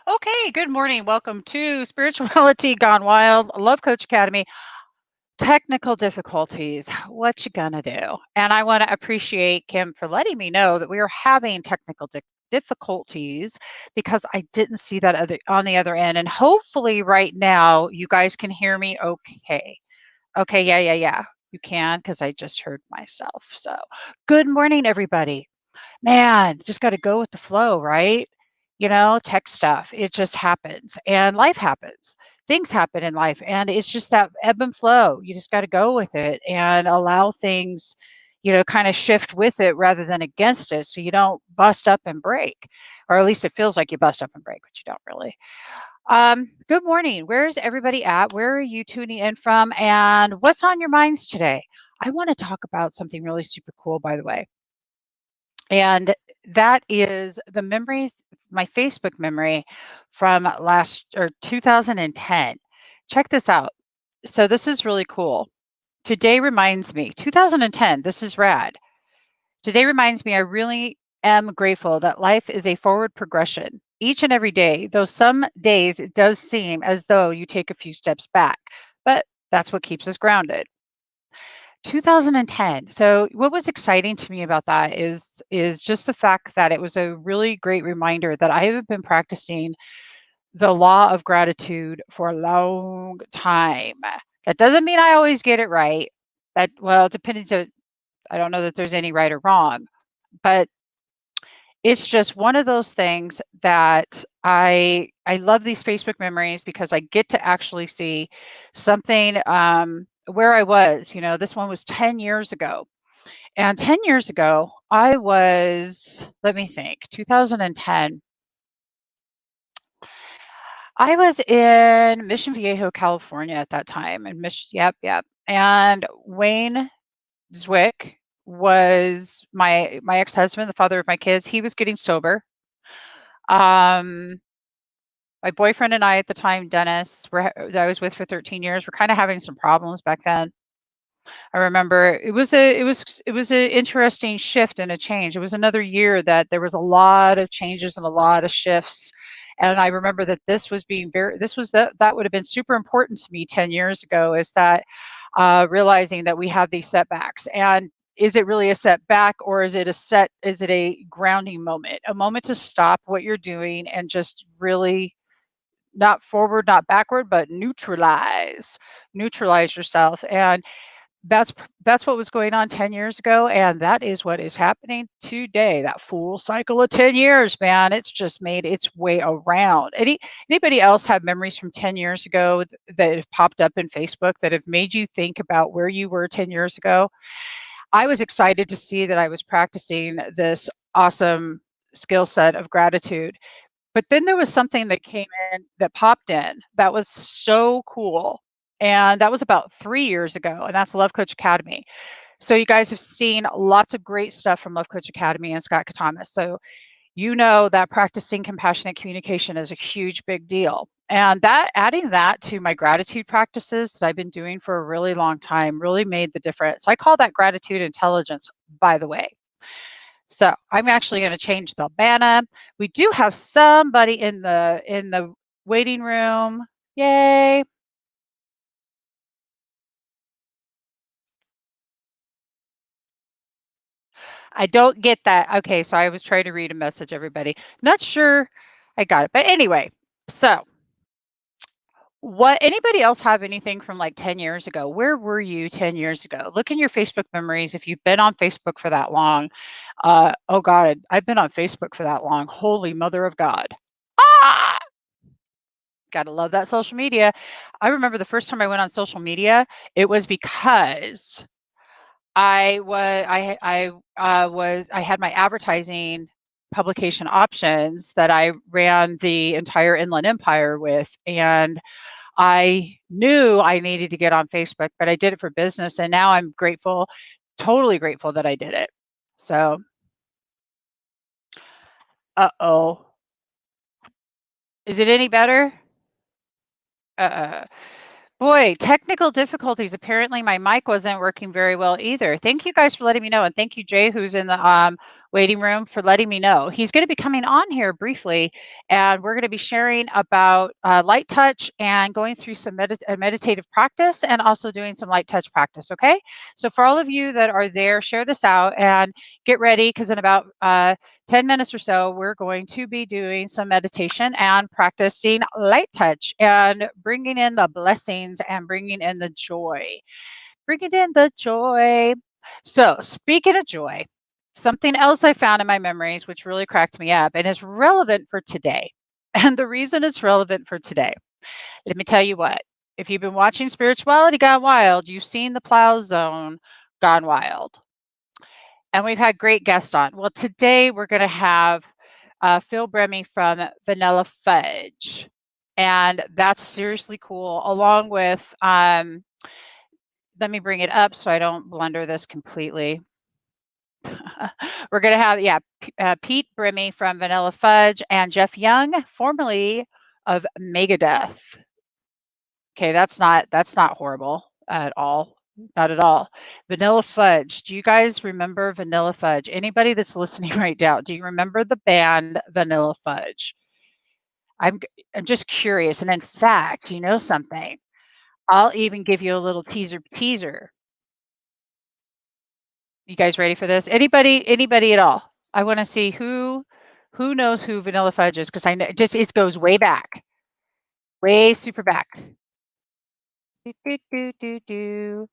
Okay, good morning. Welcome to Spirituality Gone Wild, Love Coach Academy. Technical difficulties. What you gonna do? And I want to appreciate Kim for letting me know that we are having technical difficulties because I didn't see that on the other end. And hopefully, right now, you guys can hear me okay. Okay, yeah. You can because I just heard myself. So, good morning, everybody. Man, just got to go with the flow, right? Tech stuff, it just happens and life happens. Things happen in life and it's just that ebb and flow. You just got to go with it and allow things, kind of shift with it rather than against it so you don't bust up and break. Or at least it feels like you bust up and break, but you don't really. Good morning. Where's everybody at? Where are you tuning in from? And what's on your minds today? I want to talk about something really super cool, by the way. And that is the memories, my Facebook memory from last or 2010. Check this out. So this is really cool. Today reminds me, 2010, this is rad. Today reminds me I really am grateful that life is a forward progression each and every day, though some days it does seem as though you take a few steps back, but that's what keeps us grounded. 2010. So what was exciting to me about that is just the fact that it was a really great reminder that I have been practicing the law of gratitude for a long time. That doesn't mean I always get it right. That well, it depends. I don't know that there's any right or wrong, but it's just one of those things that I love these Facebook memories because I get to actually see something where I was. This one was 10 years ago. And 10 years ago, I was, let me think, 2010. I was in Mission Viejo, California at that time. And yep. And Wayne Zwick was my ex-husband, the father of my kids. He was getting sober. Um, my boyfriend and I at the time, Dennis, that I was with for 13 years, were kind of having some problems back then. I remember it was an interesting shift and a change. It was another year that there was a lot of changes and a lot of shifts. And I remember that that would have been super important to me 10 years ago, is that realizing that we have these setbacks. And is it really a setback, or is it a grounding moment, a moment to stop what you're doing and just really not forward, not backward, but neutralize yourself. And that's what was going on 10 years ago, and that is what is happening today. That full cycle of 10 years, man, it's just made its way around. Anybody else have memories from 10 years ago that have popped up in Facebook that have made you think about where you were 10 years ago? I was excited to see that I was practicing this awesome skill set of gratitude. But then there was something that came in that popped in that was so cool. And that was about 3 years ago, and that's Love Coach Academy. So you guys have seen lots of great stuff from Love Coach Academy and Scott Katamas. So you know that practicing compassionate communication is a huge big deal. And that adding that to my gratitude practices that I've been doing for a really long time really made the difference. I call that gratitude intelligence, by the way. So I'm actually going to change the banner. We do have somebody in the waiting room. Yay. I don't get that. Okay, so I was trying to read a message, everybody. Not sure I got it. But anyway, so what anybody else have anything from like 10 years ago? Where were you 10 years ago? Look in your Facebook memories if you've been on Facebook for that long. Oh God, I've been on Facebook for that long. Holy mother of God. Ah! Gotta love that social media. I remember the first time I went on social media, it was because I had my advertising publication options that I ran the entire Inland Empire with, and I knew I needed to get on Facebook, but I did it for business, and now I'm grateful, totally grateful that I did it. So, uh-oh. Is it any better? Uh-uh. Boy, technical difficulties. Apparently, my mic wasn't working very well either. Thank you guys for letting me know, and thank you, Jay, who's in the waiting room for letting me know. He's going to be coming on here briefly, and we're going to be sharing about light touch and going through some meditative practice and also doing some light touch practice. Okay. So, for all of you that are there, share this out and get ready because in about 10 minutes or so, we're going to be doing some meditation and practicing light touch and bringing in the blessings and bringing in the joy. Bringing in the joy. So, speaking of joy, something else I found in my memories, which really cracked me up and is relevant for today. And the reason it's relevant for today, let me tell you what. If you've been watching Spirituality Gone Wild, you've seen the Plow Zone Gone Wild. And we've had great guests on. Well, today we're going to have Phil Bremy from Vanilla Fudge. And that's seriously cool, along with let me bring it up so I don't blunder this completely. We're going to have, Pete Bremy from Vanilla Fudge and Jeff Young, formerly of Megadeth. Okay, that's not horrible at all. Not at all. Vanilla Fudge. Do you guys remember Vanilla Fudge? Anybody that's listening right now, do you remember the band Vanilla Fudge? I'm just curious. And in fact, you know something? I'll even give you a little teaser. You guys ready for this? Anybody at all? I want to see who knows who Vanilla Fudge is because I know it goes way back, way super back. Do, do, do, do, do.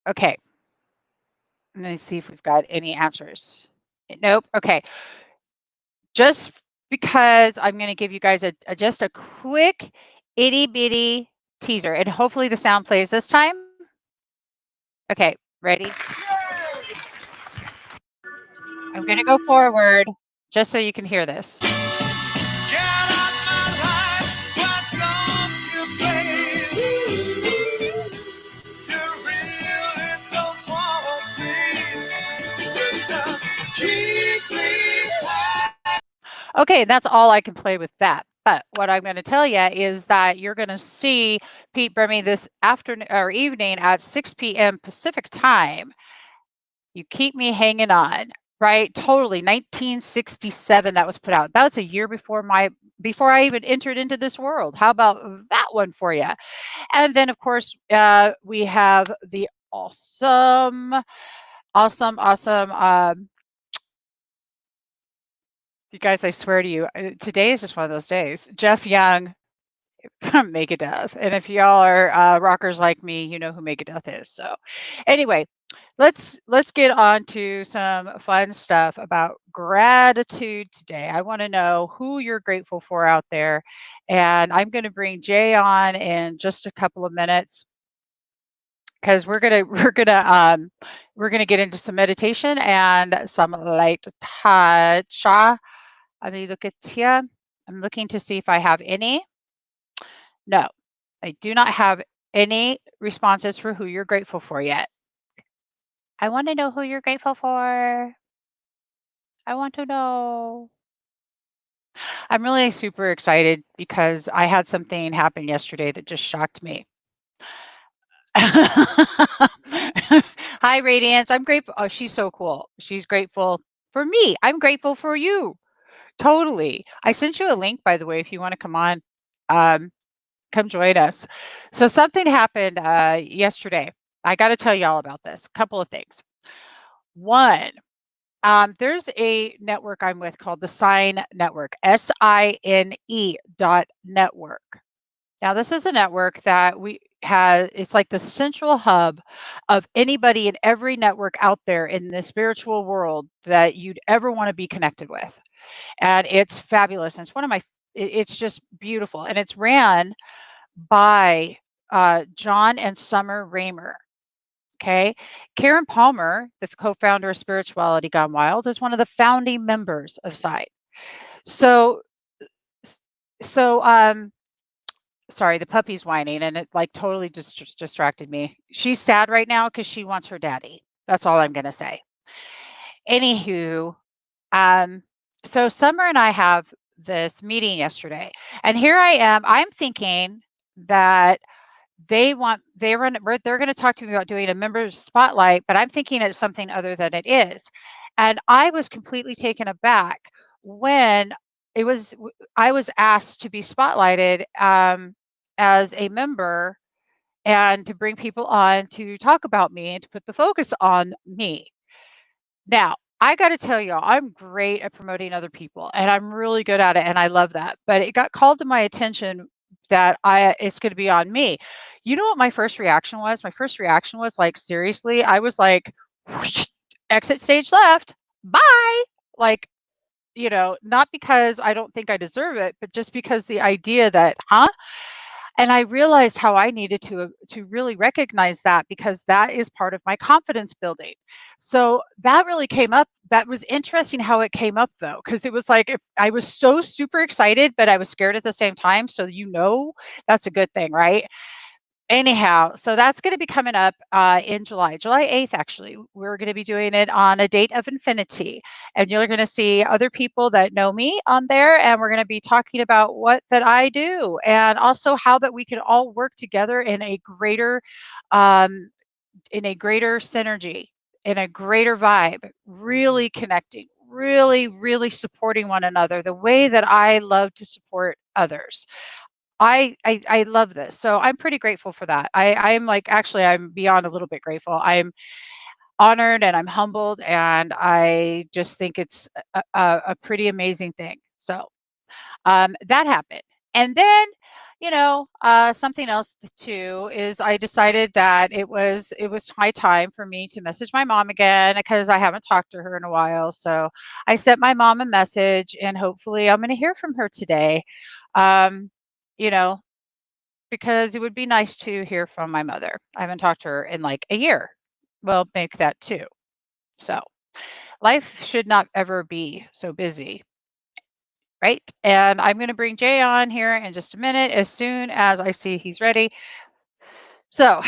Okay, let me see if we've got any answers. Nope. Okay, just because I'm going to give you guys just a quick itty bitty teaser, and hopefully the sound plays this time. Okay, ready? I'm going to go forward just so you can hear this. Okay, that's all I can play with that. But what I'm going to tell you is that you're going to see Pete Bremy this afternoon or evening at 6 p.m. Pacific time. You keep me hanging on, right? Totally. 1967 that was put out. That was a year before I even entered into this world. How about that one for you? And then of course we have the awesome you guys, I swear to you, today is just one of those days. Jeff Young from Megadeth. And if y'all are rockers like me, you know who Megadeth is. So anyway, let's get on to some fun stuff about gratitude today. I want to know who you're grateful for out there. And I'm going to bring Jay on in just a couple of minutes because we're gonna get into some meditation and some light touch. Let me look at here. I'm looking to see if I have any. No, I do not have any responses for who you're grateful for yet. I want to know who you're grateful for. I want to know. I'm really super excited because I had something happen yesterday that just shocked me. Hi, Radiance. I'm grateful. Oh, she's so cool. She's grateful for me. I'm grateful for you. Totally. I sent you a link, by the way, if you want to come on. Come join us. So something happened yesterday. I got to tell you all about this. Couple of things. One, there's a network I'm with called the Sign Network, SINE .network. Now, this is a network that it's like the central hub of anybody in every network out there in the spiritual world that you'd ever want to be connected with. And it's fabulous. And it's it's just beautiful. And it's ran by John and Summer Raymer. Okay. Karen Palmer, the co-founder of Spirituality Gone Wild, is one of the founding members of SITE. So, sorry, the puppy's whining and it like totally just distracted me. She's sad right now because she wants her daddy. That's all I'm going to say. Anywho, so Summer and I have this meeting yesterday, and here I am. I'm thinking that they're going to talk to me about doing a member spotlight, but I'm thinking it's something other than it is. And I was completely taken aback when I was asked to be spotlighted as a member and to bring people on to talk about me and to put the focus on me. Now, I got to tell y'all, I'm great at promoting other people and I'm really good at it and I love that. But it got called to my attention that it's going to be on me. You know what my first reaction was? My first reaction was like, seriously, I was like, whoosh, exit stage left. Bye. Like, not because I don't think I deserve it, but just because the idea that, huh? And I realized how I needed to really recognize that because that is part of my confidence building. So that really came up. That was interesting how it came up though, because it was like I was so super excited, but I was scared at the same time. So that's a good thing, right? Anyhow, so that's going to be coming up in July 8th, actually. We're going to be doing it on a date of infinity. And you're going to see other people that know me on there. And we're going to be talking about what that I do and also how that we can all work together um, in a greater synergy, in a greater vibe, really connecting, really, really supporting one another the way that I love to support others. I love this. So I'm pretty grateful for that. I'm like actually I'm beyond a little bit grateful. I'm honored and I'm humbled and I just think it's a pretty amazing thing. So that happened. And then, something else too is I decided that it was high time for me to message my mom again because I haven't talked to her in a while. So I sent my mom a message and hopefully I'm going to hear from her today. Um, you know, because it would be nice to hear from my mother. I haven't talked to her in like a year. Well, make that 2. So, life should not ever be so busy, right? And I'm gonna bring Jay on here in just a minute as soon as I see he's ready. So,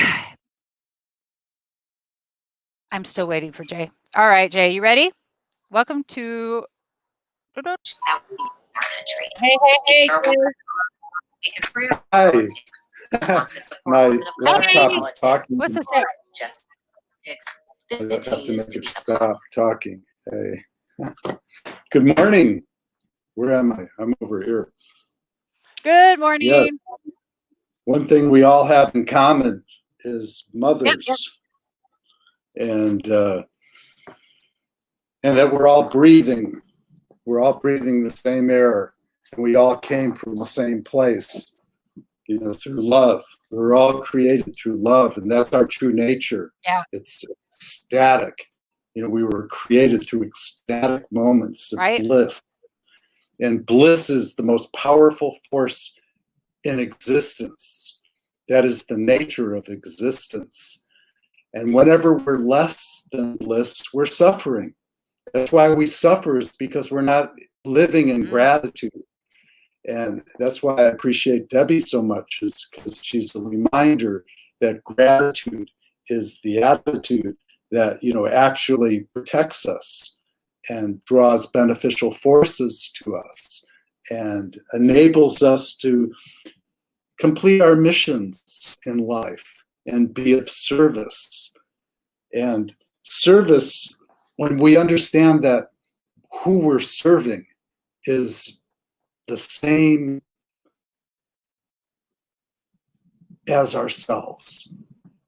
I'm still waiting for Jay. All right, Jay, you ready? Welcome to Hey, hey, hey, Jay. Hi. My laptop Hey. is talking. What's the say? I have to make it stop talking. Hey. Good morning. Where am I? I'm over here. Good Yeah. morning. One thing we all have in common is Yep, mothers. yep. And that we're all breathing. We're all breathing the same air. And we all came from the same place, through love. We're all created through love, and that's our true nature. Yeah. It's ecstatic. We were created through ecstatic moments of Right. bliss. And bliss is the most powerful force in existence. That is the nature of existence. And whenever we're less than bliss, we're suffering. That's why we suffer, is because we're not living in gratitude. And that's why I appreciate Debbie so much, is because she's a reminder that gratitude is the attitude that, actually protects us and draws beneficial forces to us and enables us to complete our missions in life and be of service. And service, when we understand that who we're serving is the same as ourselves.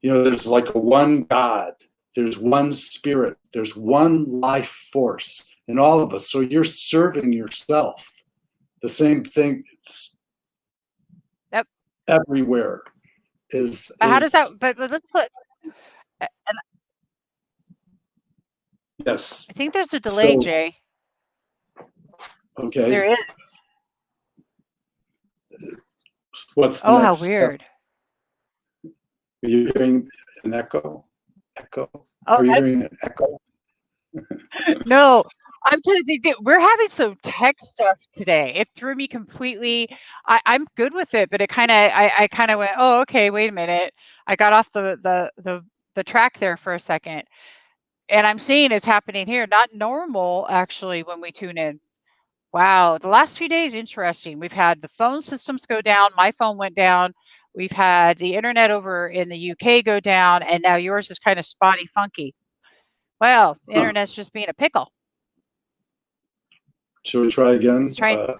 There's like a one God, there's one spirit, there's one life force in all of us. So you're serving yourself. The same thing Yep. everywhere is. How does that but let's put and Yes. I think there's a delay, So, Jay. okay. There is. What's the Oh, how next step? weird. Are you hearing an echo? Echo? Oh, Are you that's hearing an echo? no. I'm trying to think that we're having some tech stuff today. It threw me completely. I'm good with it, but I kind of went, oh, okay, wait a minute. I got off the track there for a second. And I'm seeing it's happening here. Not normal actually when we tune in. Wow, the last few days, interesting. We've had the phone systems go down. My phone went down. We've had the internet over in the UK go down, and now yours is kind of spotty funky. Well, the internet's just being a pickle. Shall we try again? It's trying.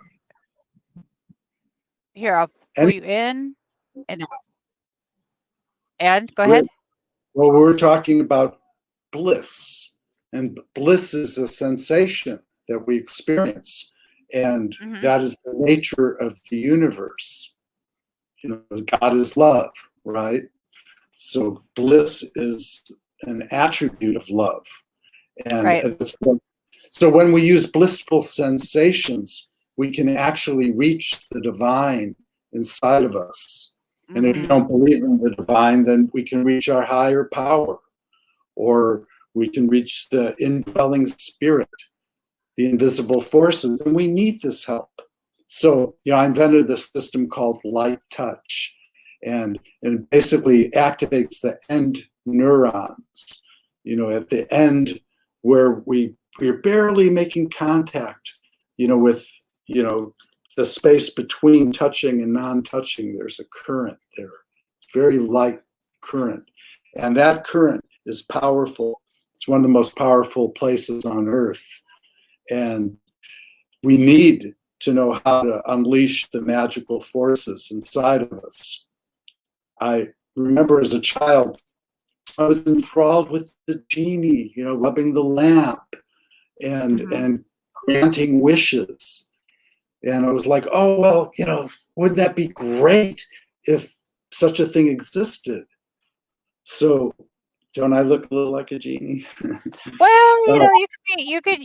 Here, I'll pull you in and go ahead. Well, we're talking about bliss, and bliss is a sensation that we experience, and that is the nature of the universe. You know, God is love, right? So bliss is an attribute of love, and right. So when we use blissful sensations, we can actually reach the divine inside of us. And if you don't believe in the divine, then we can reach our higher power, or we can reach the indwelling spirit, the invisible forces, and we need this help. So, you know, I invented this system called light touch, and it basically activates the end neurons, you know, at the end where we're barely making contact, you know, with, you know, the space between touching and non-touching. There's a current there. It's very light current. And that current is powerful. It's one of the most powerful places on earth. And we need to know how to unleash the magical forces inside of us. I remember as a child, I was enthralled with the genie, you know, rubbing the lamp and granting wishes. And I was like, oh, well, you know, wouldn't that be great if such a thing existed? So don't I look a little like a genie? Well, you know, you could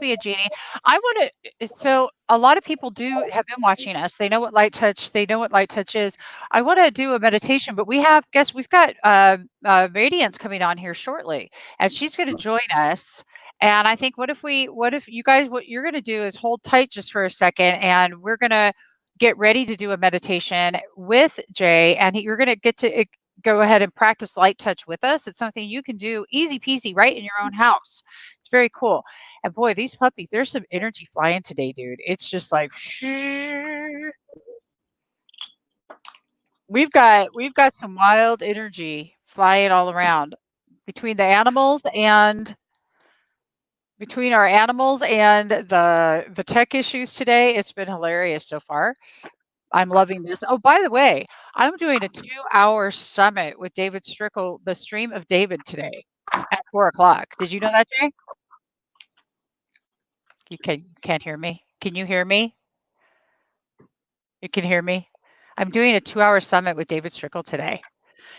be a genie. I want to. So a lot of people have been watching us. They know what light touch. They know what light touch is. I want to do a meditation, but we've got Radiance coming on here shortly, and she's going to join us. And I think, what if you guys, what you're going to do is hold tight just for a second, and we're going to get ready to do a meditation with Jay, and you're going to get to go ahead and practice light touch with us. It's something you can do easy peasy right in your own house. It's very cool. And boy, these puppies, there's some energy flying today, dude. It's just like we've got some wild energy flying all around between our animals and the tech issues today. It's been hilarious so far. I'm loving this. Oh, by the way, I'm doing a 2-hour summit with David Strickle, the Stream of David, today at 4:00. Did you know that, Jay? You can't hear me. Can you hear me? You can hear me? I'm doing a 2-hour summit with David Strickle today.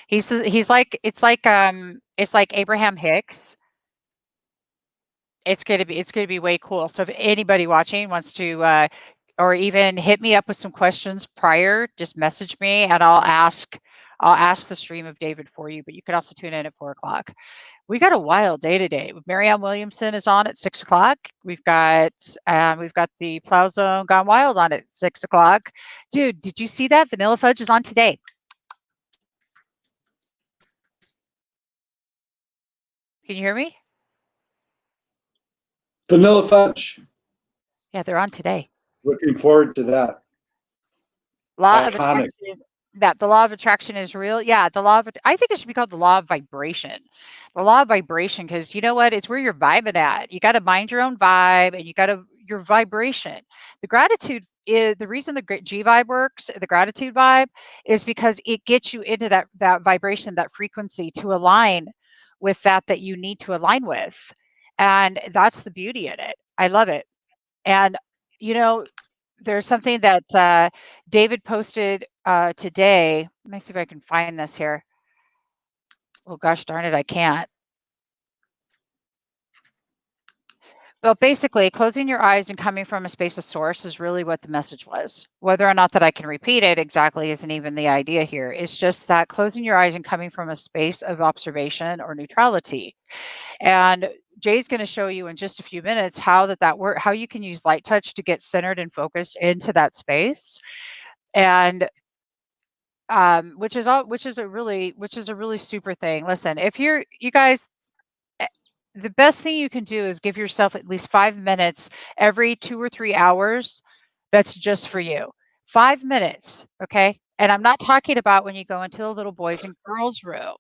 He's like it's like Abraham Hicks. It's gonna be way cool. So if anybody watching wants to or even hit me up with some questions prior, just message me and I'll ask the Stream of David for you. But you can also tune in at 4:00. We got a wild day today. Marianne Williamson is on at 6:00. We've got the Plow Zone Gone Wild on at 6:00. Dude, did you see that? Vanilla Fudge is on today. Can you hear me? Vanilla Fudge. Yeah, they're on today. Looking forward to that. Law of attraction. That the law of attraction is real. Yeah, I think it should be called the law of vibration. The law of vibration, because you know what? It's where you're vibing at. You got to mind your own vibe, and your vibration. The gratitude is the reason the G vibe works. The gratitude vibe is because it gets you into that vibration, that frequency to align with that you need to align with, and that's the beauty in it. I love it. And you know, there's something that David posted today. Let me see if I can find this here. Oh gosh darn it, I can't. Well, basically, closing your eyes and coming from a space of source is really what the message was. Whether or not that I can repeat it exactly isn't even the idea here. It's just that closing your eyes and coming from a space of observation or neutrality. And Jay's going to show you in just a few minutes how that works, how you can use light touch to get centered and focused into that space. And which is a really super thing. Listen, if you guys, the best thing you can do is give yourself at least 5 minutes every 2 or 3 hours. That's just for you. 5 minutes, okay? And I'm not talking about when you go into the little boys and girls room.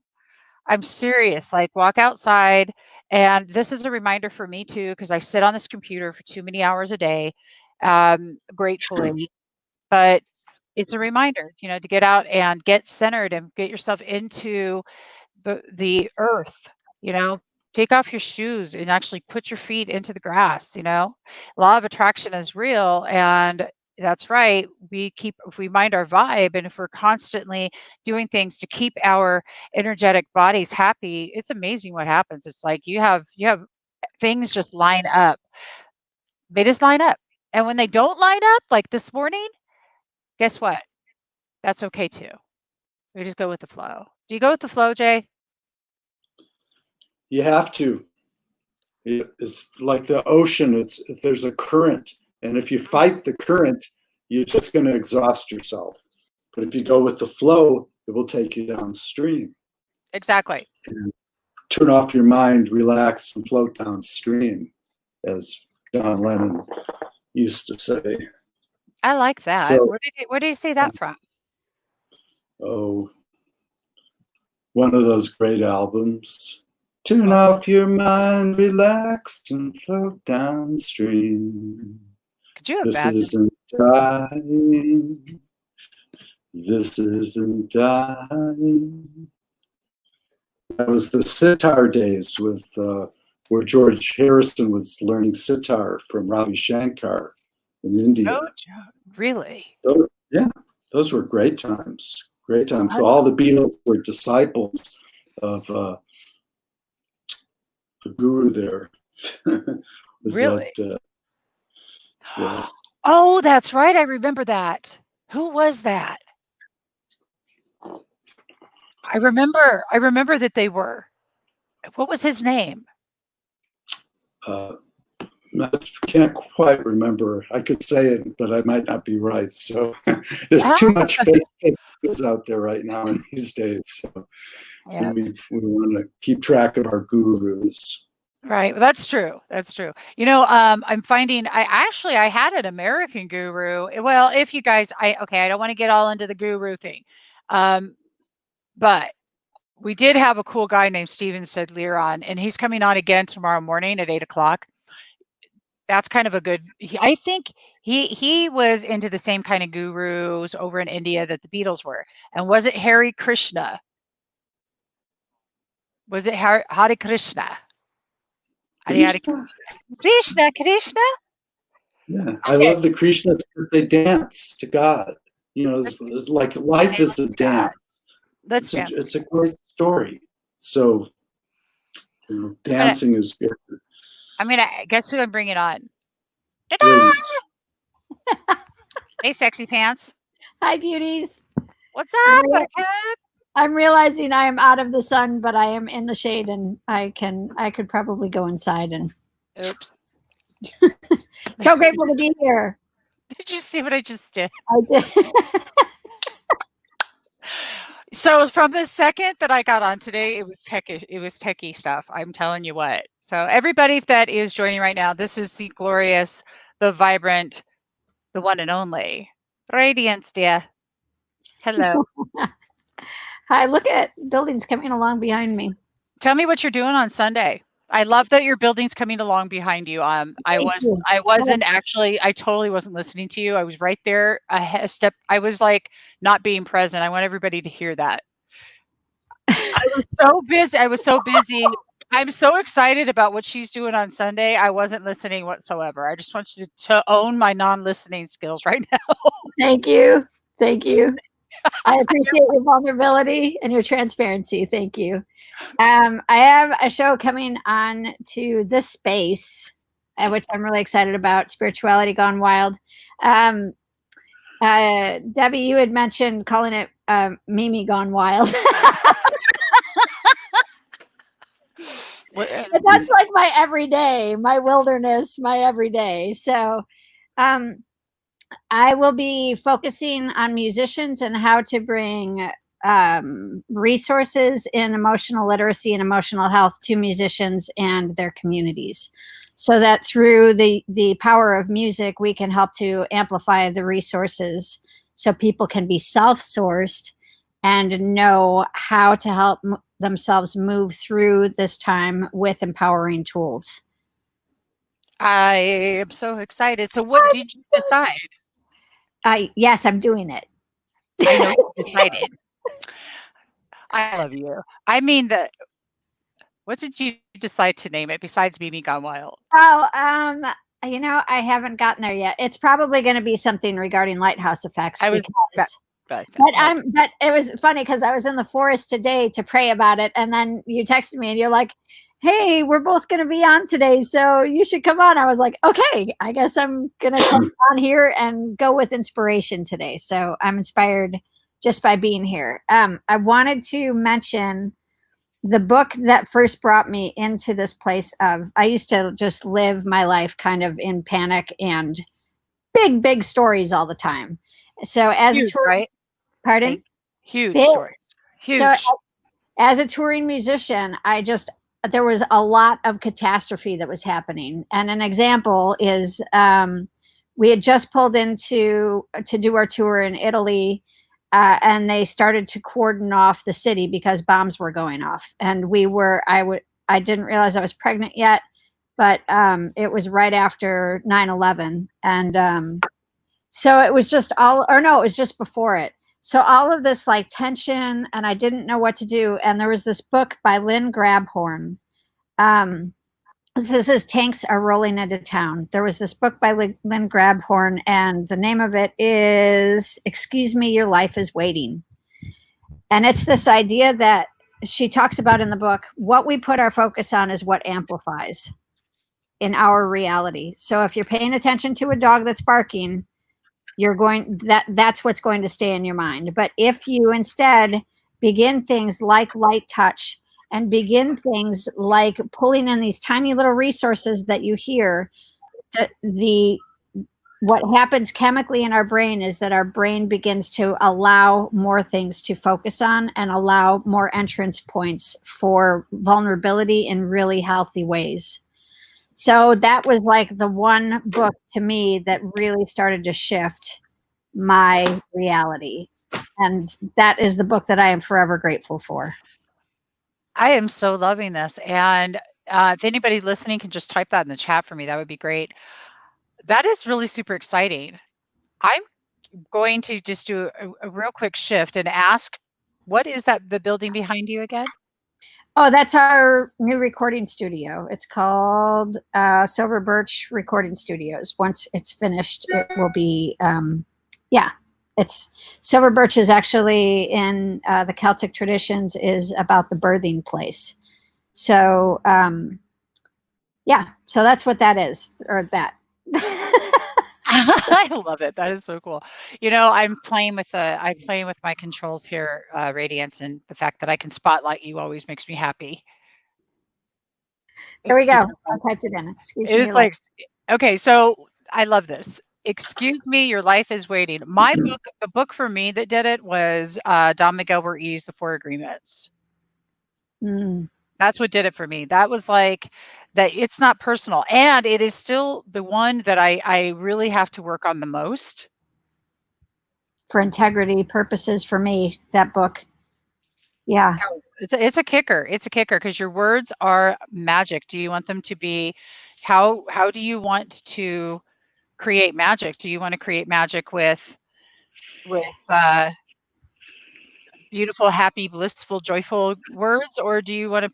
I'm serious, like, walk outside, and this is a reminder for me too, because I sit on this computer for too many hours a day, gratefully, but it's a reminder, to get out and get centered and get yourself into the earth, you know? Take off your shoes and actually put your feet into the grass. Law of attraction is real, and that's right. If we mind our vibe, and if we're constantly doing things to keep our energetic bodies happy, it's amazing what happens. It's like you have things just line up. They just line up. And when they don't line up, like this morning, guess what? That's okay too. We just go with the flow. Do you go with the flow, Jay? You have to. It's like the ocean. There's a current, and if you fight the current, you're just going to exhaust yourself. But if you go with the flow, it will take you downstream. Exactly. And turn off your mind, relax, and float downstream, as John Lennon used to say. I like that. So, Where did you say that from? oh, one of those great albums. Turn off your mind, relax, and float downstream. Could you This imagine? isn't dying. This isn't dying. That was the sitar days with where George Harrison was learning sitar from Ravi Shankar in India. No joke. Really? Those were great times. Great times. So all the Beatles were disciples of the guru there. Really? Yeah. Oh, that's right. I remember that. Who was that? I remember that they were. What was his name? I can't quite remember. I could say it, but I might not be right. So there's too much fake news out there right now in these days. So Yeah. we want to keep track of our gurus. Right. Well, that's true. That's true. I'm finding I had an American guru. Well, if you guys, I don't want to get all into the guru thing. But we did have a cool guy named Steven Sedlier on, and he's coming on again tomorrow morning at 8:00. That's kind of a good. I think he was into the same kind of gurus over in India that the Beatles were. And was it Hare Krishna? Was it Hare Krishna? Krishna. Yeah, I love the Krishnas because they dance to God. It's like life is a dance. It's a great story. So, dancing is good. Guess who I'm bringing on? Hey, sexy pants. Hi, beauties. What's up, Buttercup? I'm realizing I am out of the sun, but I am in the shade, and I could probably go inside and. Oops. So grateful to be here. Did you see what I just did? I did. So from the second that I got on today, it was techie stuff. I'm telling you what. So everybody that is joining right now, this is the glorious, the vibrant, the one and only Radiance, dear. Hello. Hi, look at buildings coming along behind me. Tell me what you're doing on Sunday. I love that your building's coming along behind you. I totally wasn't listening to you. I was right there a step. I was like not being present. I want everybody to hear that. I was so busy. I'm so excited about what she's doing on Sunday. I wasn't listening whatsoever. I just want you to own my non-listening skills right now. Thank you. I appreciate your vulnerability and your transparency. Thank you. I have a show coming on to this space, which I'm really excited about, Spirituality Gone Wild. Debbie, you had mentioned calling it Mimi Gone Wild. But that's like my everyday, my wilderness, my everyday. So I will be focusing on musicians and how to bring resources in emotional literacy and emotional health to musicians and their communities, so that through the power of music, we can help to amplify the resources so people can be self-sourced and know how to help themselves move through this time with empowering tools. I am so excited. So what did you decide? Yes, I'm doing it. I know you decided. I love you. I mean, what did you decide to name it besides Mimi Gone Wild? Oh, I haven't gotten there yet. It's probably going to be something regarding lighthouse effects. But it was funny because I was in the forest today to pray about it, and then you texted me and you're like, "Hey, we're both going to be on today, so you should come on." I was like, "Okay, I guess I'm going to come on here and go with inspiration today." So I'm inspired just by being here. I wanted to mention the book that first brought me into this place of, I used to just live my life kind of in panic and big stories all the time. So as Huge, a tour, right? pardon? Huge Big. stories. Huge. So as a touring musician, there was a lot of catastrophe that was happening. And an example is we had just pulled to do our tour in Italy. And they started to cordon off the city because bombs were going off. And I didn't realize I was pregnant yet, but it was right after 9/11. And so it was just it was just before it. So all of this like tension, and I didn't know what to do. And there was this book by Lynn Grabhorn. This is Tanks Are Rolling Into Town. There was this book by Lynn Grabhorn, and the name of it is Excuse Me, Your Life is Waiting. And it's this idea that she talks about in the book, what we put our focus on is what amplifies in our reality. So if you're paying attention to a dog that's barking, that's what's going to stay in your mind. But if you instead begin things like light touch, and begin things like pulling in these tiny little resources that you hear, what happens chemically in our brain is that our brain begins to allow more things to focus on and allow more entrance points for vulnerability in really healthy ways. So that was like the one book to me that really started to shift my reality. And that is the book that I am forever grateful for. I am so loving this. And if anybody listening can just type that in the chat for me, that would be great. That is really super exciting. I'm going to just do a real quick shift and ask, what is the building behind you again? Oh, that's our new recording studio. It's called Silver Birch Recording Studios. Once it's finished, it will be, it's Silver Birch is actually in the Celtic traditions is about the birthing place. So, so that's what that is, or that. I love it. That is so cool. I'm playing with my controls here, Radiance, and the fact that I can spotlight you always makes me happy. There we go. I typed it in. Excuse me. It is like, okay, so I love this. Excuse me, your life is waiting. My book, the book for me that did it was Don Miguel Ruiz, The Four Agreements. That's what did it for me. That was like that. It's not personal, and it is still the one that I really have to work on the most. For integrity purposes, for me, that book. Yeah. It's a kicker. It's a kicker because your words are magic. Do you want them to be, how do you want to create magic? Do you want to create magic with beautiful, happy, blissful, joyful words, or do you want to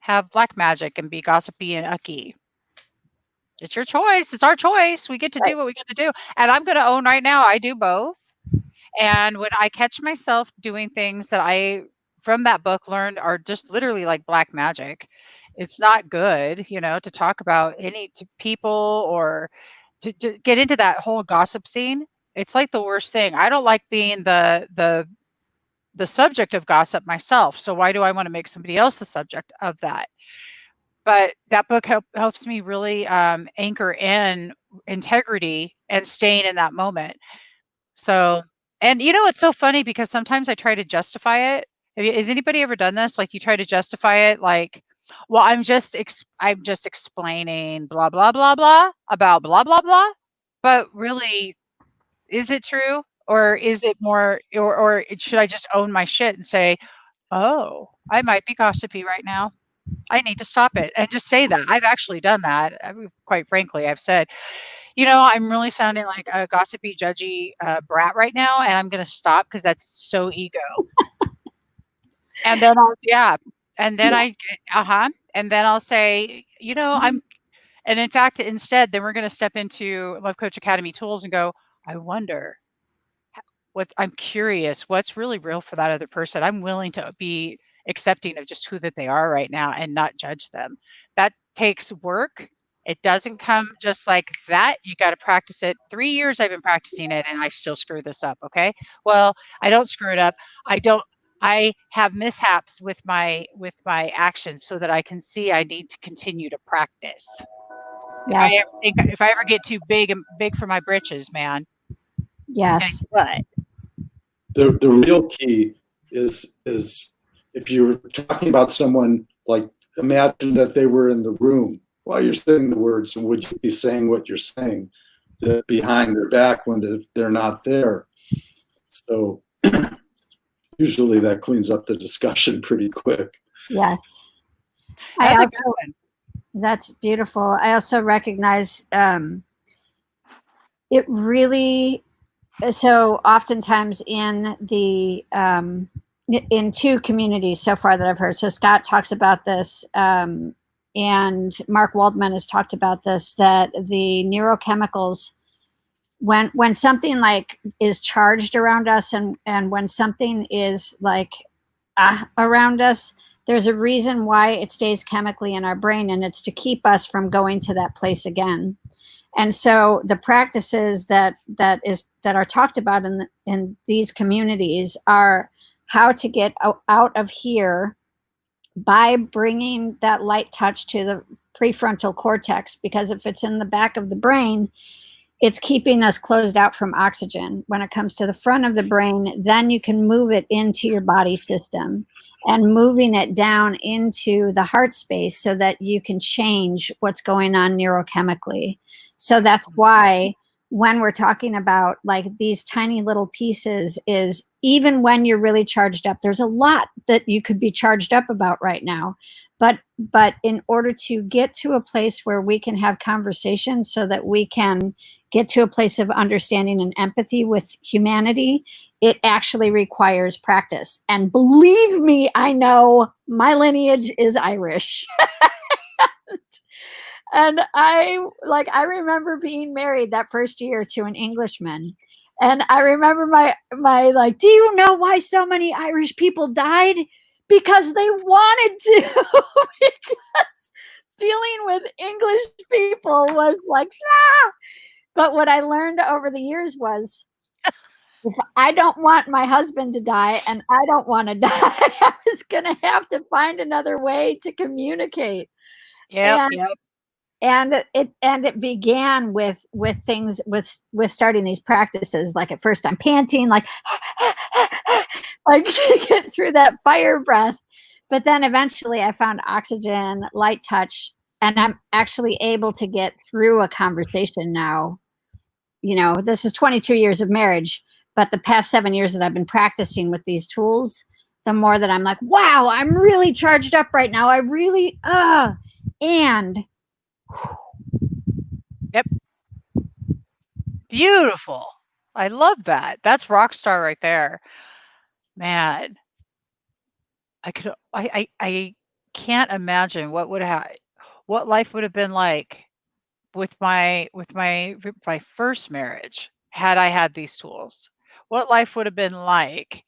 have black magic and be gossipy and ucky? It's your choice. It's our choice. We get to do what we got to do. And I'm going to own right now, I do both. And when I catch myself doing things that I, from that book, learned are just literally like black magic, it's not good, to talk about to people or to get into that whole gossip scene. It's like the worst thing. I don't like being the subject of gossip myself. So why do I want to make somebody else the subject of that? But that book helps me really anchor in integrity and staying in that moment. So, and it's so funny because sometimes I try to justify it. Has anybody ever done this? Like you try to justify it like, well, I'm just explaining blah, blah, blah, blah about blah, blah, blah. But really, is it true? Or is it more, or should I just own my shit and say, oh, I might be gossipy right now. I need to stop it and just say that. I've actually done that. I mean, quite frankly, I've said, I'm really sounding like a gossipy, judgy brat right now, and I'm going to stop because that's so ego. And then and then and then I'll say, and in fact, instead, then we're going to step into Love Coach Academy tools and go, I wonder I'm curious, what's really real for that other person? I'm willing to be accepting of just who that they are right now and not judge them. That takes work. It doesn't come just like that. You got to practice it. 3 years I've been practicing it and I still screw this up. Okay. Well, I don't screw it up. I have mishaps with my actions so that I can see I need to continue to practice. Yes. If I ever get too big for my britches, man. Yes. What? The real key is if you're talking about someone, like imagine that they were in the room while you're saying the words, would you be saying what you're saying behind their back when they're not there? So usually that cleans up the discussion pretty quick. Yes. That's a good one. That's beautiful. I also recognize it really, so oftentimes in the in 2 communities so far that I've heard. So Scott talks about this, and Mark Waldman has talked about this, that the neurochemicals, when something like is charged around us and when something is like around us, there's a reason why it stays chemically in our brain, and it's to keep us from going to that place again. And so the practices that are talked about in these communities are how to get out of here by bringing that light touch to the prefrontal cortex, because if it's in the back of the brain, it's keeping us closed out from oxygen. When it comes to the front of the brain, then you can move it into your body system and moving it down into the heart space so that you can change what's going on neurochemically. So that's why when we're talking about like these tiny little pieces, is even when you're really charged up, there's a lot that you could be charged up about right now. But in order to get to a place where we can have conversations so that we can get to a place of understanding and empathy with humanity, it actually requires practice. And believe me, I know my lineage is Irish. And I remember being married that first year to an Englishman. And I remember my like, do you know why so many Irish people died? Because they wanted to. Because dealing with English people was like, ah. But what I learned over the years was, if I don't want my husband to die and I don't want to die, I was going to have to find another way to communicate. Yep. And it began with things, with starting these practices. Like at first I'm panting, like like get through that fire breath. But then eventually I found oxygen, light touch, and I'm actually able to get through a conversation now. This is 22 years of marriage, but the past 7 years that I've been practicing with these tools, the more that I'm like, wow, I'm really charged up right now. I really, and Yep. Beautiful. I love that. That's rock star right there. Man. I can't imagine what life would have been like with my first marriage had I had these tools. What life would have been like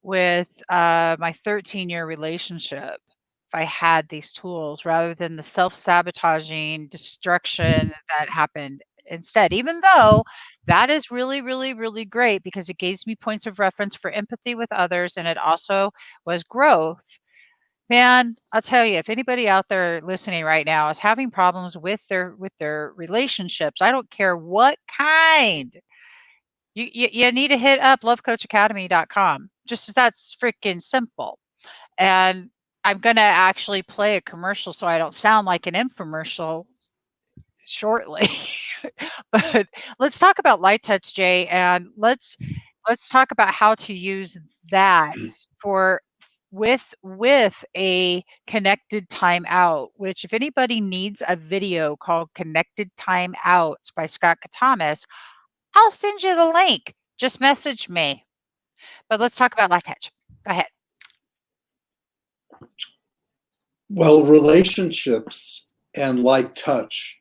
with my 13-year relationship if I had these tools rather than the self-sabotaging destruction that happened instead. Even though that is really, really, really great because it gives me points of reference for empathy with others, and it also was growth. Man, I'll tell you, if anybody out there listening right now is having problems with their relationships, I don't care what kind, you need to hit up lovecoachacademy.com. Just that's freaking simple. And I'm going to actually play a commercial so I don't sound like an infomercial shortly. But let's talk about light touch, Jay, and let's let's talk about how to use that for with a connected timeout, which if anybody needs a video called Connected Timeouts by Scott Katamas, I'll send you the link. Just message me. But let's talk about light touch. Go ahead. Well, relationships and light touch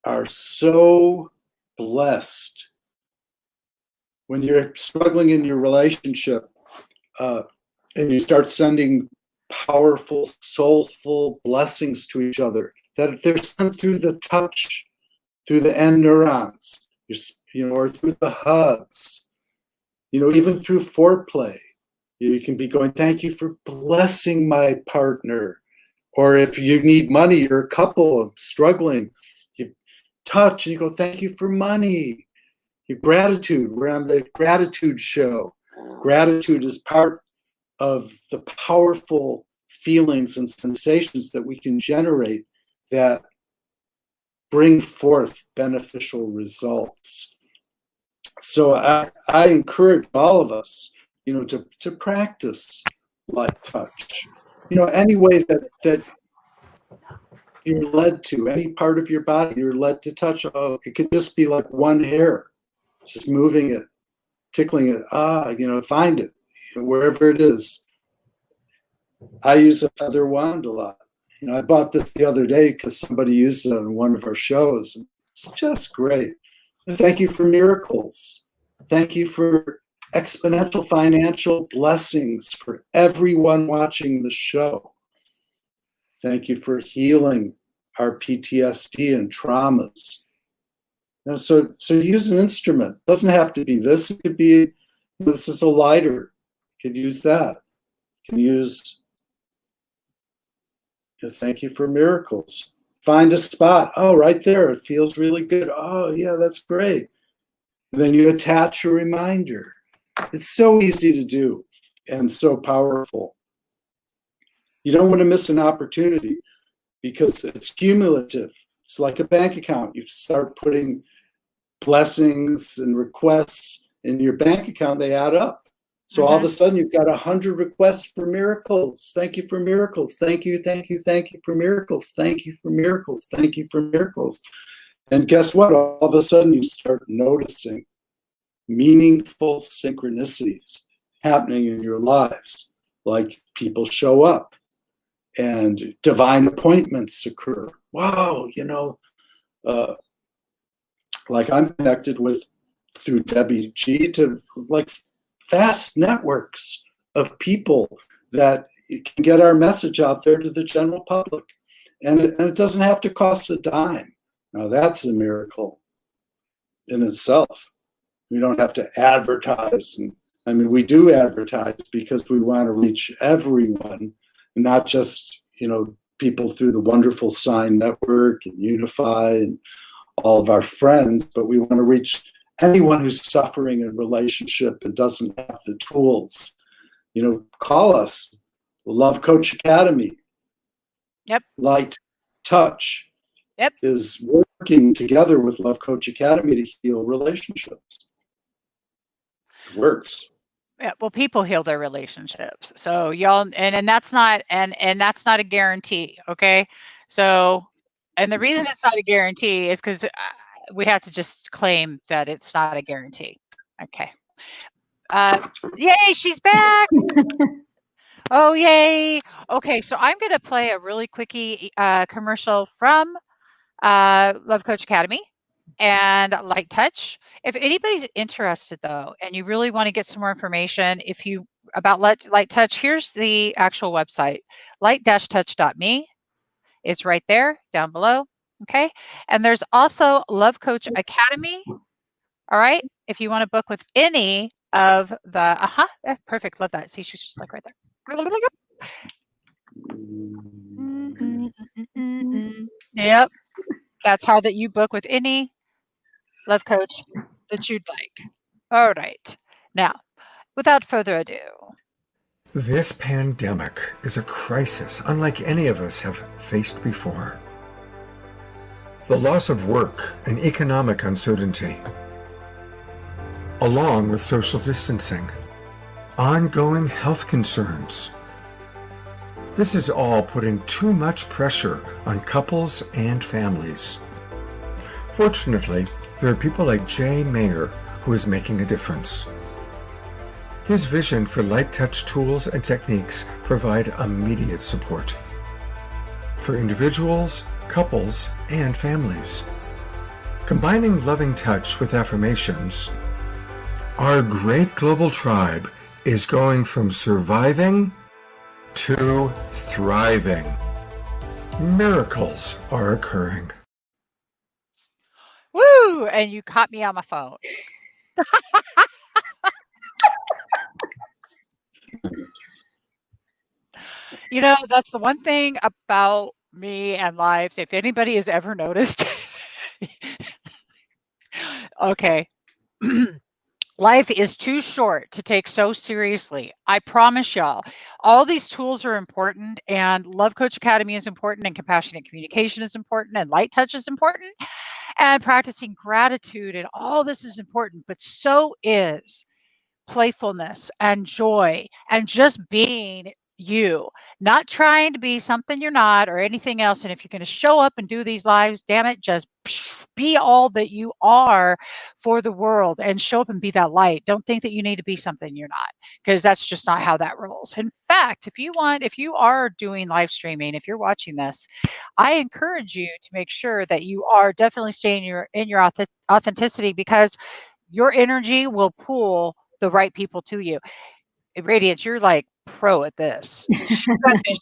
are so blessed. When you're struggling in your relationship and you start sending powerful, soulful blessings to each other, that they're sent through the touch, through the end neurons, or through the hugs, even through foreplay. You can be going, thank you for blessing my partner. Or if you need money, you're a couple struggling, you touch and you go, thank you for money. Your gratitude. We're on the gratitude show. Gratitude is part of the powerful feelings and sensations that we can generate that bring forth beneficial results. So I encourage all of us, to practice light touch. Any way that you're led to, any part of your body you're led to touch. Oh, it could just be like one hair, just moving it, tickling it. Find it wherever it is. I use a feather wand a lot. I bought this the other day because somebody used it on one of our shows. It's just great. And thank you for miracles. Thank you for exponential financial blessings for everyone watching the show. Thank you for healing our PTSD and traumas. So use an instrument. It doesn't have to be this. It could be, this is a lighter. You could use that. You can use, thank you for miracles. Find a spot. Oh, right there. It feels really good. Oh, yeah, that's great. And then you attach a reminder. It's so easy to do and so powerful. You don't want to miss an opportunity because it's cumulative. It's like a bank account. You start putting blessings and requests in your bank account, they add up. So all of a sudden you've got 100 requests for miracles. Thank you for miracles. Thank you, thank you, thank you for miracles. Thank you for miracles. Thank you for miracles. And guess what? All of a sudden you start noticing meaningful synchronicities happening in your lives, like people show up and divine appointments occur. Wow, like I'm connected with, through Debbie G, to like vast networks of people that can get our message out there to the general public. And it doesn't have to cost a dime. Now that's a miracle in itself. We don't have to advertise. And we do advertise because we want to reach everyone, not just, people through the wonderful Sign Network and Unify and all of our friends, but we want to reach anyone who's suffering in relationship and doesn't have the tools. Call us. Love Coach Academy. Yep. Light Touch. Yep. Is working together with Love Coach Academy to heal relationships. It works. Yeah, well, people heal their relationships. So y'all, and that's not, and that's not a guarantee. Okay. So, and the reason it's not a guarantee is because we have to just claim that it's not a guarantee. Okay. Yay, she's back. Oh, yay. Okay. So I'm going to play a really quickie commercial from Love Coach Academy and Light Touch. If anybody's interested though, and you really want to get some more information about Light Touch, here's the actual website, light-touch.me. It's right there down below. Okay. And there's also Love Coach Academy. All right. If you want to book with any of the, perfect. Love that. See, she's just like right there. Yep. That's how that you book with any Love Coach that you'd like. All right. Now, without further ado. This pandemic is a crisis unlike any of us have faced before. The loss of work and economic uncertainty. along with social distancing, ongoing health concerns. This is all putting too much pressure on couples and families. Fortunately, there are people like Jay Mayer who is making a difference. His vision for light touch tools and techniques provide immediate support for individuals, couples, and families. Combining loving touch with affirmations, our great global tribe is going from surviving to thriving. Miracles are occurring. Woo! And you caught me on my phone. You know, that's the one thing about me and lives. If anybody has ever noticed, okay. Life is too short to take so seriously. I promise y'all, all these tools are important, and Love Coach Academy is important, and compassionate communication is important, and light touch is important, and practicing gratitude, and all this is important, but so is playfulness and joy and just being you, not trying to be something you're not or anything else. And if you're going to show up and do these lives, damn it, just be all that you are for the world and show up and be that light. Don't think that you need to be something you're not, because that's just not how that rolls. In fact, if you are doing live streaming, if you're watching this, I encourage you to make sure that you are definitely staying in your authenticity, because your energy will pull the right people to you. Radiance, you're like pro at this.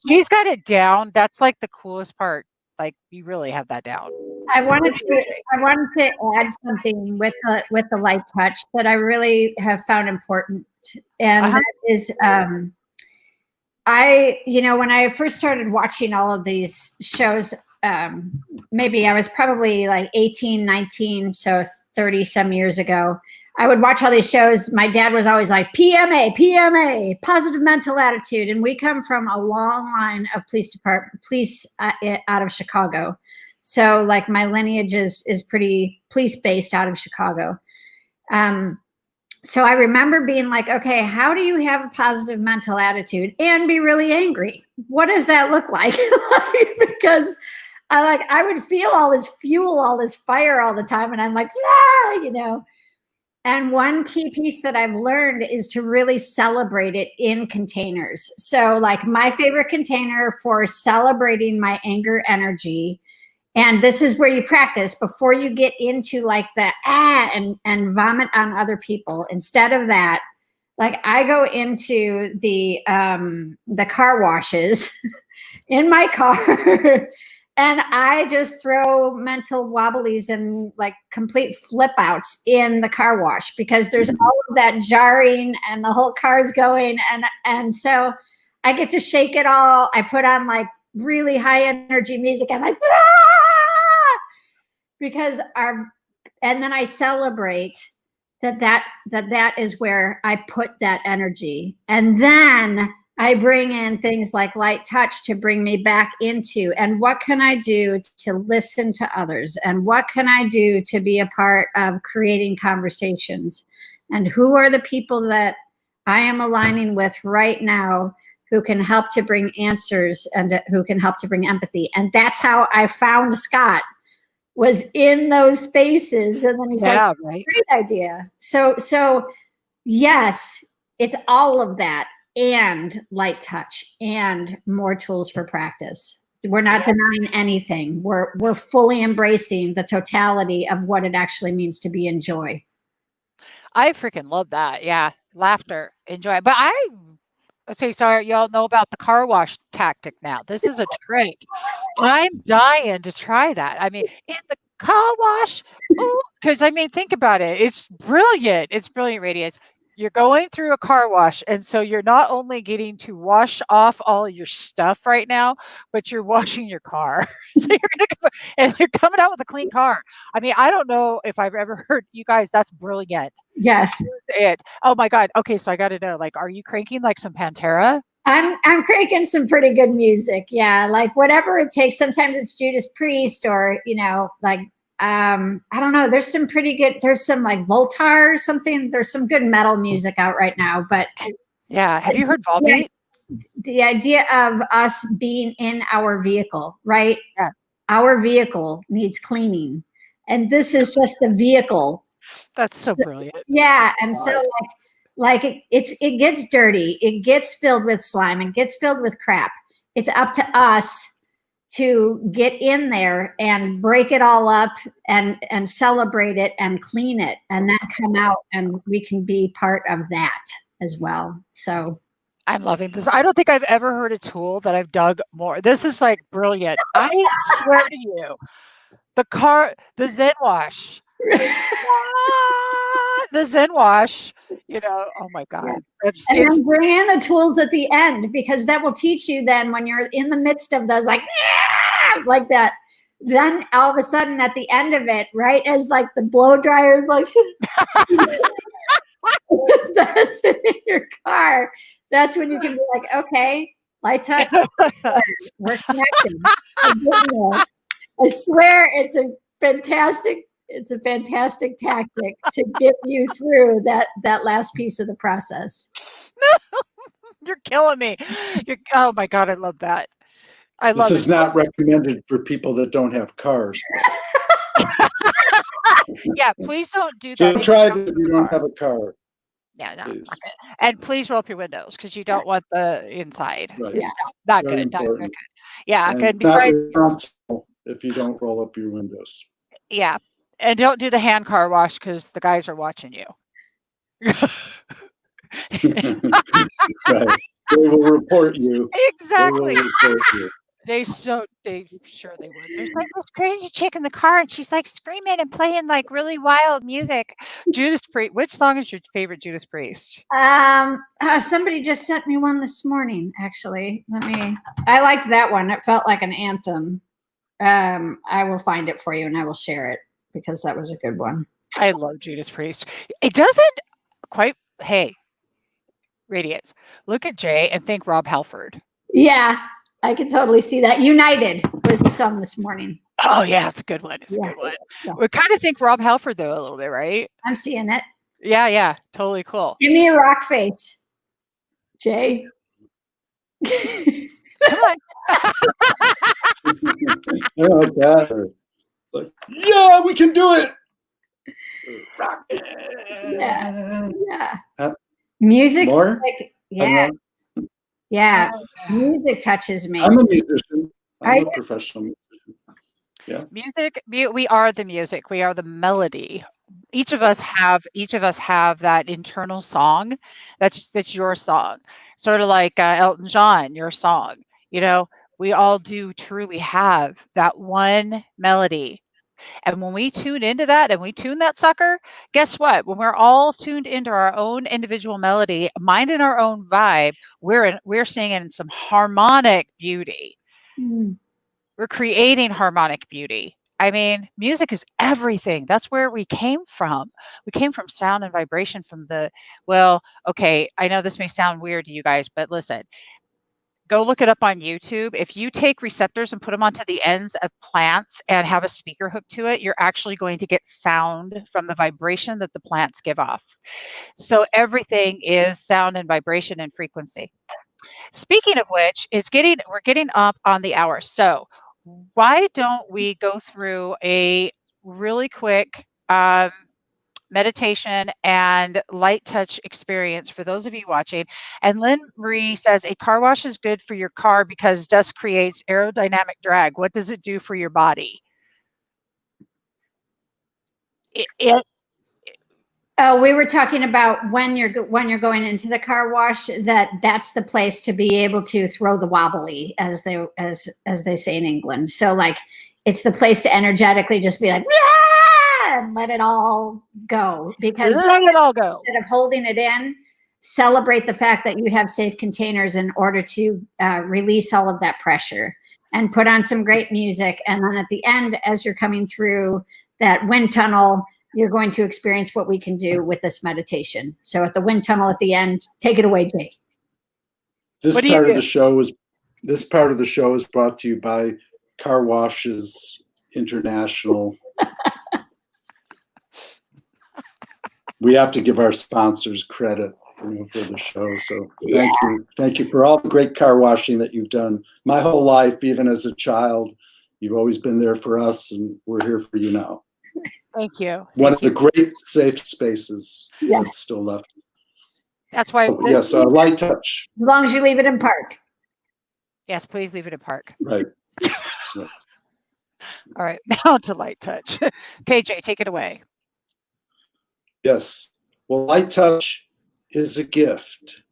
She's got it down. That's like the coolest part. Like, you really have that down. I wanted to add something with the light touch that I really have found important, and that is, when I first started watching all of these shows, maybe I was probably like 18, 19, so 30 some years ago. I would watch all these shows. My dad was always like, PMA, positive mental attitude. And we come from a long line of police out of Chicago. So like my lineage is pretty police based out of Chicago. So I remember being like, okay, how do you have a positive mental attitude and be really angry? What does that look like? Because I would feel all this fuel, all this fire all the time. And I'm like, And one key piece that I've learned is to really celebrate it in containers. So like my favorite container for celebrating my anger energy, and this is where you practice before you get into like the and vomit on other people. Instead of that, like I go into the car washes in my car and I just throw mental wobblies and like complete flip outs in the car wash, because there's all of that jarring and the whole car's going. And so I get to shake it all. I put on like really high energy music. I'm like, and then I celebrate that is where I put that energy. And then I bring in things like light touch to bring me back into, and what can I do to listen to others? And what can I do to be a part of creating conversations? And who are the people that I am aligning with right now who can help to bring answers and who can help to bring empathy? And that's how I found Scott, was in those spaces. And then he's like, right. Great idea. So yes, it's all of that, and light touch and more tools for practice. We're not denying anything. We're fully embracing the totality of what it actually means to be in joy. I freaking love that. Yeah. Laughter, enjoy. But sorry, y'all know about the car wash tactic now. This is a trick. I'm dying to try that. I mean, in the car wash, because think about it. It's brilliant. It's brilliant, Radiance. You're going through a car wash, and so you're not only getting to wash off all your stuff right now, but you're washing your car. So you're coming out with a clean car. I don't know if I've ever heard, you guys, that's brilliant. Yes. Oh my God. Okay, so I got to know, like, are you cranking like some Pantera? I'm cranking some pretty good music. Yeah, like whatever it takes. Sometimes it's Judas Priest, or like I don't know. There's some pretty good. There's some like Voltar or something. There's some good metal music out right now. But Yeah. Have you heard Volbeat? the idea of us being in our vehicle, right? Yeah. Our vehicle needs cleaning, and this is just the vehicle. That's so brilliant. Yeah, and so it gets dirty, it gets filled with slime, it gets filled with crap. It's up to us to get in there and break it all up and celebrate it and clean it and then come out, and we can be part of that as well. So I'm loving this. I don't think I've ever heard a tool that I've dug more. This is like brilliant. I swear to you, the Zen Wash. The Zen Wash, oh my God. and then bring in the tools at the end, because that will teach you then when you're in the midst of those like that, then all of a sudden at the end of it, right, as like the blow dryer is like that's in your car, that's when you can be like, okay, light touch, we're connected. I swear it's a fantastic tactic to get you through that last piece of the process. You're killing me. Oh my God, I love that. This is not recommended for people that don't have cars. Yeah, please don't do that. So try this if you don't have a car. Yeah, no, not good. And please roll up your windows, because you don't want the inside. Right. It's not Very good. Not important. good. Yeah, And good. not Besides, responsible if you don't roll up your windows. yeah, and don't do the hand car wash, because the guys are watching you. Right. They will report you. Exactly. They will report you. They sure they would. There's like this crazy chick in the car, and she's like screaming and playing like really wild music. Judas Priest. Which song is your favorite Judas Priest? Somebody just sent me one this morning, actually. I liked that one. It felt like an anthem. I will find it for you and I will share it, because that was a good one. I love Judas Priest. It doesn't quite. Hey, Radiance, look at Jay and think Rob Halford. Yeah, I can totally see that. United was the song this morning. Oh yeah, it's a good one. It's a good one. Yeah. We kind of think Rob Halford though a little bit, right? I'm seeing it. Yeah, totally cool. Give me a rock face, Jay. Come on. Oh God. Like, yeah, we can do it. Rock it. Yeah. Music. More? Like, yeah. Music touches me. I'm a musician. Are I'm you? a professional musician. Yeah. Music. We are the music. We are the melody. Each of us have that internal song. That's your song. Sort of like Elton John, your song. We all do truly have that one melody. And when we tune into that and we tune that sucker, guess what? When we're all tuned into our own individual melody, minding our own vibe, we're singing some harmonic beauty. Mm. We're creating harmonic beauty. I mean, music is everything. That's where we came from. We came from sound and vibration okay, I know this may sound weird to you guys, but listen. Go look it up on YouTube. If you take receptors and put them onto the ends of plants and have a speaker hooked to it, you're actually going to get sound from the vibration that the plants give off. So everything is sound and vibration and frequency. Speaking of which, we're getting up on the hour. So why don't we go through a really quick meditation and light touch experience for those of you watching. And Lynn Marie says a car wash is good for your car because dust creates aerodynamic drag. What does it do for your body? We were talking about when you're going into the car wash, that's the place to be able to throw the wobbly, as they say in England. So like, it's the place to energetically just be like, and let it all go, because let it all go. Instead of holding it in, celebrate the fact that you have safe containers in order to release all of that pressure, and put on some great music. And then at the end, as you're coming through that wind tunnel, you're going to experience what we can do with this meditation. So at the wind tunnel at the end, take it away, Jay. This part of the show is brought to you by car washes International. We have to give our sponsors credit, for the show. So thank you for all the great car washing that you've done. My whole life, even as a child, you've always been there for us, and we're here for you now. Thank you. One of the great safe spaces that's still left. That's why. Yes, light touch. As long as you leave it in park. Yes, please leave it in park. Right. All right, now to light touch. KJ, take it away. Yes. Well, light touch is a gift.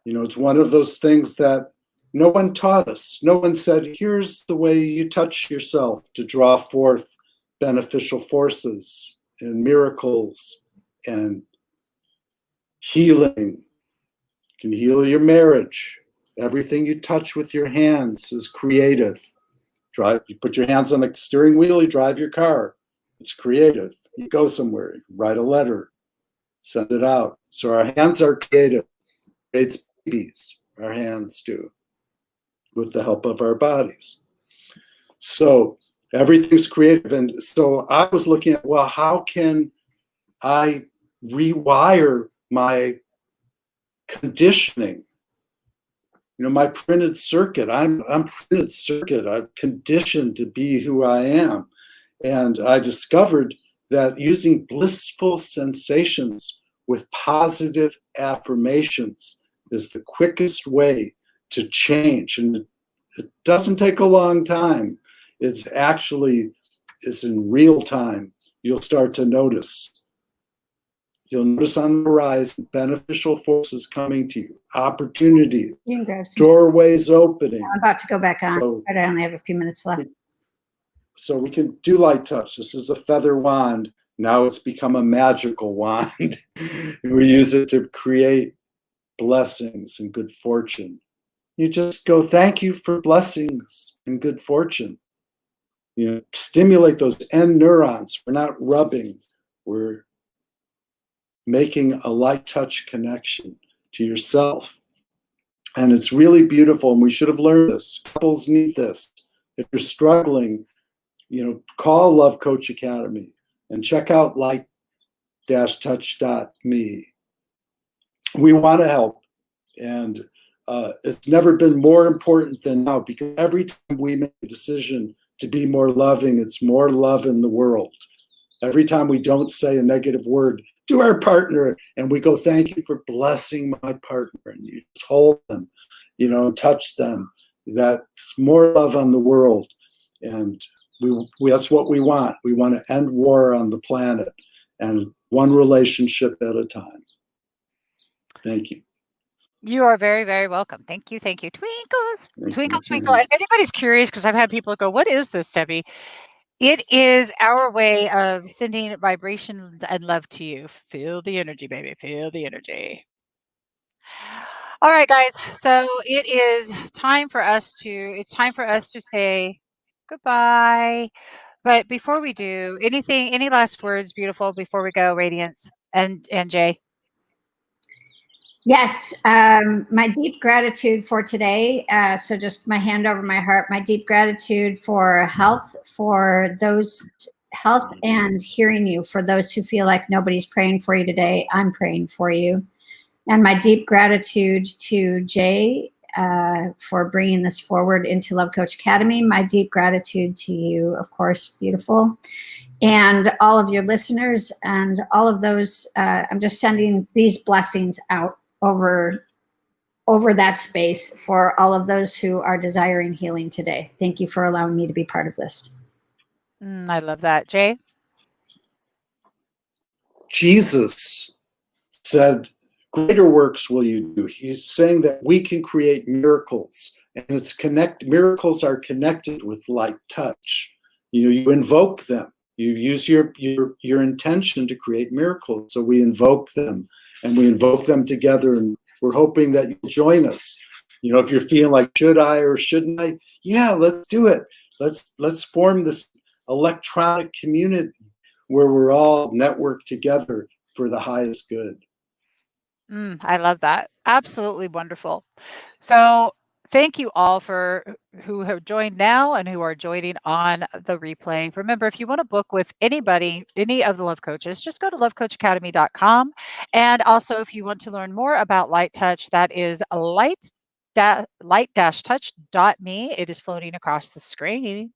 It's one of those things that no one taught us. No one said, here's the way you touch yourself to draw forth beneficial forces and miracles and healing. You can heal your marriage. Everything you touch with your hands is creative. You put your hands on the steering wheel, you drive your car. It's creative. You go somewhere, you write a letter, send it out. So our hands are creative. Creates babies, our hands do, with the help of our bodies. So everything's creative. And so I was looking at, well, how can I rewire my conditioning? My printed circuit. I'm printed circuit. I'm conditioned to be who I am. And I discovered that using blissful sensations with positive affirmations is the quickest way to change. And it doesn't take a long time. It's in real time. You'll start to notice. You'll notice on the horizon beneficial forces coming to you, opportunities, doorways opening. I'm about to go back on, but I only have a few minutes left. So we can do light touch. This is a feather wand. Now it's become a magical wand. We use it to create blessings and good fortune. You just go, thank you for blessings and good fortune. Stimulate those end neurons. We're not rubbing. We're making a light touch connection to yourself. And it's really beautiful. And we should have learned this. Couples need this. If you're struggling, call Love Coach Academy and check out light-touch.me. We want to help. And it's never been more important than now, because every time we make a decision to be more loving, it's more love in the world. Every time we don't say a negative word to our partner and we go, thank you for blessing my partner, and you just hold them, touch them, that's more love on the world. And we that's what we want. We want to end war on the planet, and one relationship at a time. Thank you. You are very, very welcome. Thank you. Thank you. Twinkles, twinkle, twinkle. If anybody's curious, because I've had people go, what is this, Debbie? It is our way of sending vibration and love to you. Feel the energy, baby. Feel the energy. All right, guys. So it's time for us to say goodbye. But before we do, any last words, beautiful, before we go, Radiance and Jay? Yes, my deep gratitude for today. So just my hand over my heart, my deep gratitude for health, health and hearing you, for those who feel like nobody's praying for you today. I'm praying for you. And my deep gratitude to Jay for bringing this forward into Love Coach Academy. My deep gratitude to you, of course, beautiful. And all of your listeners and all of those, I'm just sending these blessings out over that space for all of those who are desiring healing today. Thank you for allowing me to be part of this. I love that. Jay? Jesus said, greater works will you do. He's saying that we can create miracles, and miracles are connected with light touch. You invoke them. You use your intention to create miracles. So we invoke them, and we invoke them together, and we're hoping that you'll join us. If you're feeling like, should I or shouldn't I? Yeah, let's do it. Let's form this electronic community where we're all networked together for the highest good. I love that. Absolutely wonderful. So thank you all for who have joined now and who are joining on the replay. Remember, if you want to book with anybody, any of the Love Coaches, just go to lovecoachacademy.com. And also, if you want to learn more about Light Touch, that is light-touch.me. It is floating across the screen.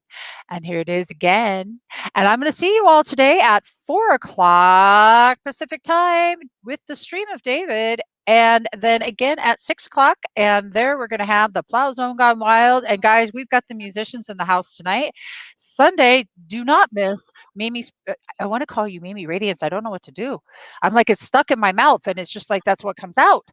And here it is again. And I'm going to see you all today at 4 o'clock Pacific time with the Stream of David. And then again at 6 o'clock. And there we're going to have the Plow Zone Gone Wild. And guys, we've got the musicians in the house tonight. Sunday, do not miss Mimi's. I want to call you Mimi Radiance. I don't know what to do. I'm like, it's stuck in my mouth. And it's just like, that's what comes out.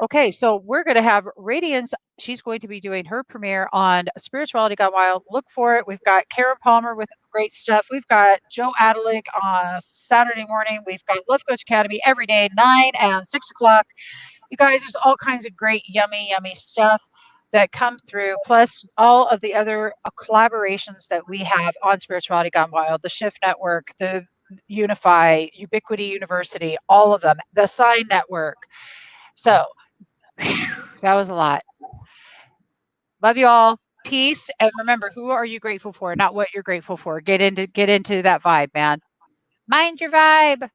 Okay, so we're going to have Radiance. She's going to be doing her premiere on Spirituality Gone Wild. Look for it. We've got Karen Palmer with great stuff. We've got Joe Adelick on Saturday morning. We've got Love Coach Academy every day, 9 and 6 o'clock. You guys, there's all kinds of great, yummy stuff that come through, plus all of the other collaborations that we have on Spirituality Gone Wild, the Shift Network, the Unify, Ubiquity University, all of them, the Sign Network. So that was a lot. Love you all. Peace. And remember, who are you grateful for? Not what you're grateful for. Get into that vibe, man. Mind your vibe.